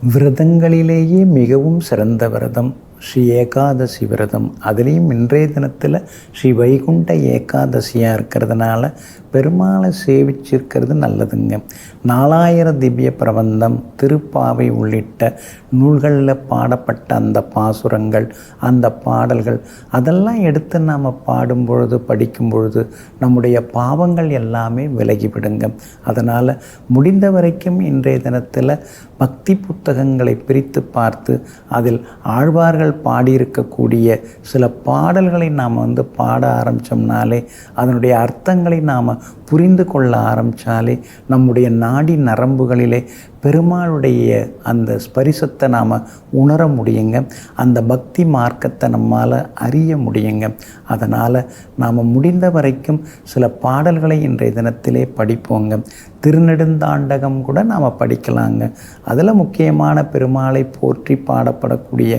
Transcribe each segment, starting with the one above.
விரதங்களிலேயே மிகவும் சிறந்த விரதம் ஸ்ரீ ஏகாதசி விரதம். அதுலேயும் இன்றைய தினத்தில் ஸ்ரீ வைகுண்ட ஏகாதசியாக இருக்கிறதுனால பெருமாளை சேவிச்சிருக்கிறது நல்லதுங்க. 4000 திவ்ய பிரபந்தம், திருப்பாவை உள்ளிட்ட நூல்களில் பாடப்பட்ட அந்த பாசுரங்கள், அந்த பாடல்கள் அதெல்லாம் எடுத்து நாம் பாடும் பொழுது, படிக்கும் பொழுது நம்முடைய பாவங்கள் எல்லாமே விலகிவிடுங்க. அதனால் முடிந்த வரைக்கும் இன்றைய தினத்தில் பக்தி புத்தகங்களை பிரித்து பார்த்து அதில் ஆழ்வார்கள் பாடியிருக்கக்கூடிய சில பாடல்களை நாம் பாட ஆரம்பித்தோம்னாலே, அதனுடைய அர்த்தங்களை நாம் புரிந்து கொள்ள ஆரம்பித்தாலே நம்முடைய நாடி நரம்புகளிலே பெருமாளுடைய அந்த ஸ்பரிசத்தை நாம் உணர முடியுங்க. அந்த பக்தி மார்க்கத்தை நம்மால் அறிய முடியுங்க. அதனால் நாம் முடிந்த வரைக்கும் சில பாடல்களை இன்றைய தினத்திலே படிப்போங்க. திருநெடுந்தாண்டகம் கூட நாம் படிக்கலாங்க. அதில் முக்கியமான பெருமாளை போற்றி பாடப்படக்கூடிய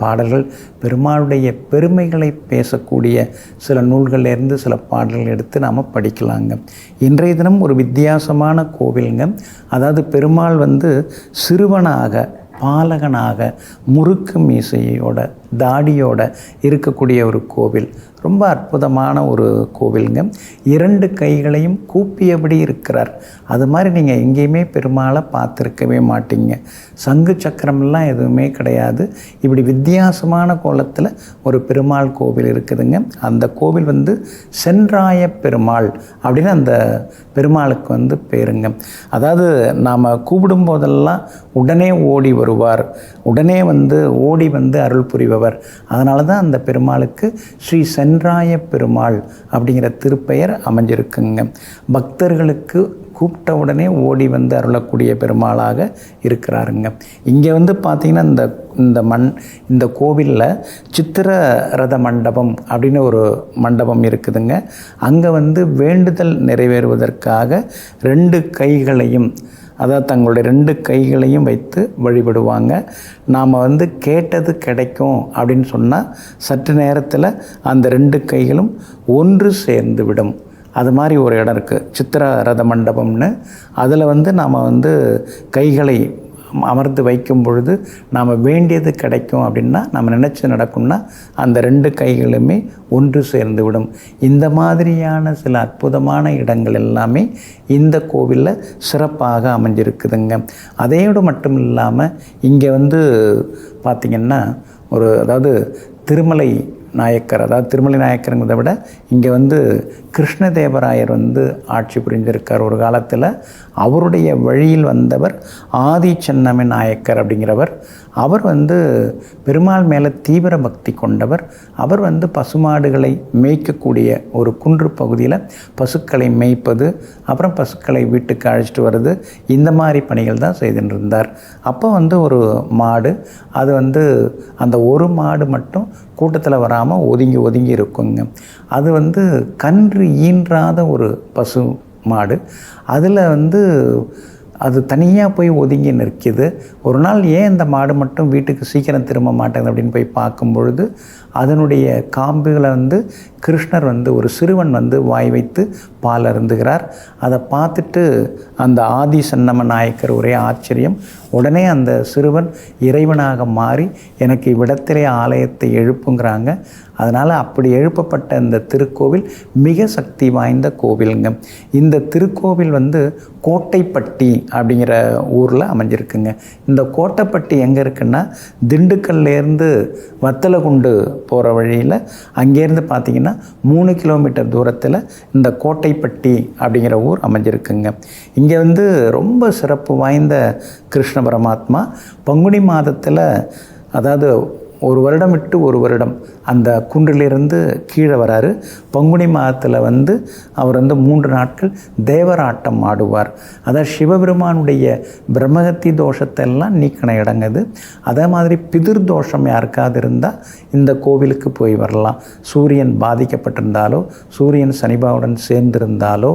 பாடல்கள், பெருமாளுடைய பெருமைகளை பேசக்கூடிய சில நூல்களிலிருந்து சில பாடல்கள் எடுத்து நாம் படிக்கலாங்க. இன்றைய தினம் ஒரு வித்தியாசமான கோவிலுங்க. அதாவது பெருமாள் சிறுவனாக, பாலகனாக, முறுக்கு மீசையோட, தாடியோட இருக்கக்கூடிய ஒரு கோவில். ரொம்ப அற்புதமான ஒரு கோவிலுங்க. 2 கைகளையும் கூப்பியபடி இருக்கிறார். அது மாதிரி நீங்கள் எங்கேயுமே பெருமாளை பார்த்துருக்கவே மாட்டீங்க. சங்கு சக்கரம்லாம் எதுவுமே கிடையாது. இப்படி வித்தியாசமான கோலத்தில் ஒரு பெருமாள் கோவில் இருக்குதுங்க. அந்த கோவில் சென்றாய பெருமாள் அப்படின்னு அந்த பெருமாளுக்கு பேருங்க. அதாவது நாம் கூப்பிடும் போதெல்லாம் உடனே ஓடி வருவார், உடனே ஓடி அருள் புரிபவர். அதனால தான் அந்த பெருமாளுக்கு ஸ்ரீ சென்றாய பெருமாள் அப்படிங்கிற திருப்பெயர் அமைஞ்சிருக்குங்க. பக்தர்களுக்கு கூப்பிட்ட உடனே ஓடி அருளக்கூடிய பெருமாளாக இருக்கிறாருங்க. இங்கே பார்த்திங்கன்னா இந்த கோவிலில் சித்திர ரத மண்டபம் அப்படின்னு ஒரு மண்டபம் இருக்குதுங்க. அங்கே வேண்டுதல் நிறைவேறுவதற்காக 2 கைகளையும், அதாவது தங்களுடைய 2 கைகளையும் வைத்து வழிபடுவாங்க. நாம் கேட்டது கிடைக்கும் அப்படின்னு சொன்னால் சற்று நேரத்தில் அந்த 2 கைகளும் ஒன்று சேர்ந்து விடும். அது மாதிரி ஒரு இடம் இருக்குது, சித்திர ரத மண்டபம்னு. அதில் நாம் கைகளை அமர்ந்து வைக்கும் பொழுது நாம் வேண்டியது கிடைக்கும் அப்படின்னா, நம்ம நினச்சி நடக்கும்னா அந்த 2 கைகளுமே ஒன்று சேர்ந்து விடும். இந்த மாதிரியான சில அற்புதமான இடங்கள் எல்லாமே இந்த கோவிலில் சிறப்பாக அமைஞ்சிருக்குதுங்க. அதையோடு மட்டும் இல்லாமல் இங்கே பார்த்திங்கன்னா அதாவது திருமலை நாயக்கர், அதாவது திருமலை நாயக்கருங்கிறத விட இங்கே கிருஷ்ணதேவராயர் ஆட்சி புரிந்திருக்கார் ஒரு காலத்தில். அவருடைய வழியில் வந்தவர் ஆதி சென்னம நாயக்கர் அப்படிங்கிறவர். அவர் பெருமாள் மேலே தீவிர பக்தி கொண்டவர். அவர் பசுமாடுகளை மேய்க்கக்கூடிய ஒரு குன்று பகுதியில் பசுக்களை மேய்ப்பது, அப்புறம் பசுக்களை வீட்டுக்கு அழைச்சிட்டு வர்றது, இந்த மாதிரி பணிகள் தான் செய்துட்டு இருந்தார். அப்போ ஒரு மாடு, அது அந்த ஒரு மாடு மட்டும் கூட்டத்தில் வராமல் ஒதுங்கி ஒதுங்கி இருக்குங்க. அது கன்று ஈன்றாத ஒரு பசு மாடு. அதில் அது தனியாக போய் ஒதுங்கி நிற்கிது. ஒரு நாள் ஏன் இந்த மாடு மட்டும் வீட்டுக்கு சீக்கிரம் திரும்ப மாட்டேங்குது அப்படின்னு போய் பார்க்கும் பொழுது அதனுடைய காம்புகளை கிருஷ்ணர் ஒரு சிறுவன் வாய் வைத்து பால் அருந்துகிறார். அதை பார்த்துட்டு அந்த ஆதி சென்னம நாயக்கர் ஒரே ஆச்சரியம். உடனே அந்த சிறுவன் இறைவனாக மாறி எனக்கு இவ்விடத்திலே ஆலயத்தை எழுப்புங்கிறாங்க. அதனால் அப்படி எழுப்பப்பட்ட இந்த திருக்கோவில் மிக சக்தி வாய்ந்த கோவிலுங்க. இந்த திருக்கோவில் கோட்டைப்பட்டி அப்படிங்கிற ஊரில் அமைஞ்சிருக்குங்க. இந்த கோட்டைப்பட்டி எங்கே இருக்குன்னா, திண்டுக்கல்லேருந்து வத்தலகுண்டு போகிற வழியில் அங்கேருந்து பார்த்திங்கன்னா 3 கிலோமீட்டர் தூரத்தில் இந்த கோட்டைப்பட்டி அப்படிங்கிற ஊர் அமைஞ்சிருக்குங்க. இங்கே ரொம்ப சிறப்பு வாய்ந்த கிருஷ்ண பரமாத்மா பங்குனி மாதத்தில், அதாவது ஒரு வருடம் விட்டு ஒரு வருடம் அந்த குன்றிலிருந்து கீழே வராரு. பங்குனி மாதத்தில் அவர் 3 நாட்கள் தேவராட்டம் ஆடுவார். அதாவது சிவபெருமானுடைய பிரம்மகத்தி தோஷத்தை எல்லாம் நீக்கின இடங்குது. அதே மாதிரி பிதிர் தோஷம் யாருக்காவது இருந்தால் இந்த கோவிலுக்கு போய் வரலாம். சூரியன் பாதிக்கப்பட்டிருந்தாலோ, சூரியன் சனிபாவுடன் சேர்ந்திருந்தாலோ,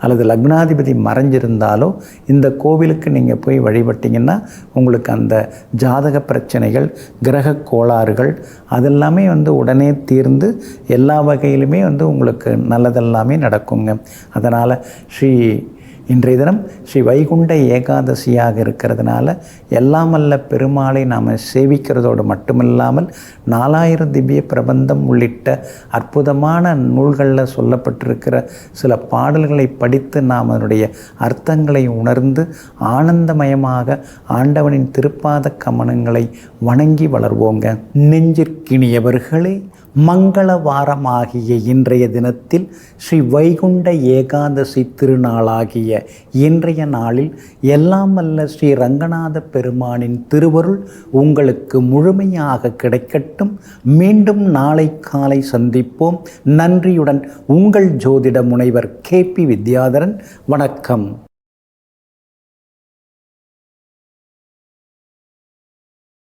அல்லது லக்னாதிபதி மறைஞ்சிருந்தாலோ இந்த கோவிலுக்கு நீங்கள் போய் வழிபட்டிங்கன்னா உங்களுக்கு அந்த ஜாதக பிரச்சனைகள், கிரக கோளாறுகள் அதெல்லாமே உடனே தீர்ந்து எல்லா வகையிலுமே உங்களுக்கு நல்லதெல்லாமே நடக்குங்க. அதனால் ஸ்ரீ இன்றைய தினம் ஸ்ரீ வைகுண்ட ஏகாதசியாக இருக்கிறதுனால எல்லாம் வல்ல பெருமாளை நாம் சேவிக்கிறதோடு மட்டுமில்லாமல் 4000 திவ்ய பிரபந்தம் உள்ளிட்ட அற்புதமான நூல்களில் சொல்லப்பட்டிருக்கிற சில பாடல்களை படித்து நாம் அதனுடைய அர்த்தங்களை உணர்ந்து ஆனந்தமயமாக ஆண்டவனின் திருப்பாத கமனங்களை வணங்கி வளர்வோங்க. நெஞ்சிற்கினியவர்களே, மங்கள வாரமாகிய இன்றைய தினத்தில் ஸ்ரீ வைகுண்ட ஏகாதசி திருநாளாகிய இன்றைய நாளில் எல்லாம் வல்ல ஸ்ரீ ரங்கநாத பெருமானின் திருவருள் உங்களுக்கு முழுமையாக கிடைக்கட்டும். மீண்டும் நாளை காலை சந்திப்போம். நன்றியுடன் உங்கள் ஜோதிட முனைவர் KP வித்யாதரன். வணக்கம்.